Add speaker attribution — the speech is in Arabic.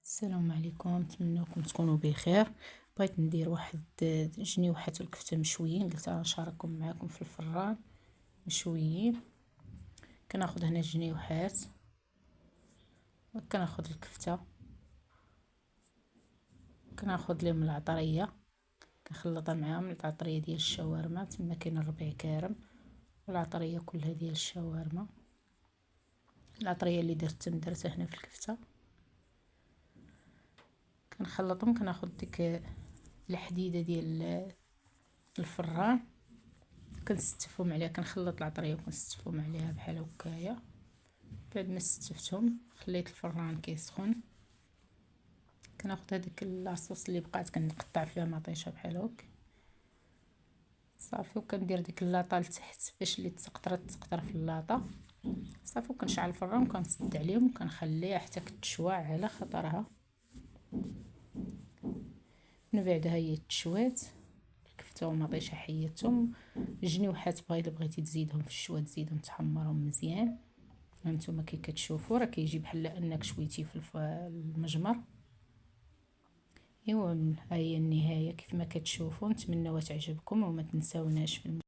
Speaker 1: السلام عليكم، نتمنىكم تكونوا بخير. بغيت ندير واحد جنيوحات الكفته مشويين، قلت انا نشارككم معكم في الفران مشويين. كناخذ هنا جنيوحات، كناخذ الكفته، كناخذ لهم العطريه، كنخلطها معاهم العطريه ديال الشاورما. تما كاين الربيع كارم والعطريه كلها ديال الشاورما، العطريه اللي درتها هنا في الكفته. كنخلطهم، كناخذ ديك الحديده ديال الفران، كنستفهم عليها، كنخلط العطريه وكنستفهم عليها بحال هكايا. بعد ما استفتهم خليت الفران كيسخن، كناخذ هذيك لاصوص اللي بقات كنقطع فيها مطيشه بحال هكا صافي، وكندير ديك اللاطه لتحت باش اللي تسقطر في اللاطه صافي. وكنشعل الفران وكنسد عليهم وكنخليها حتى كتشوى على خطرها. من بعد ها هي تشوات الكفته والمطيشه، حيدتهم. الجنيوحات بغيتي تزيدهم في الشوا تزيدهم تحمرهم مزيان. هانتوما كي كتشوفوا راه كيجي بحال انك شويتي في المجمر. ايوا ها هي النهايه كيف ما كتشوفوا. نتمنى تعجبكم وما تنساوناش في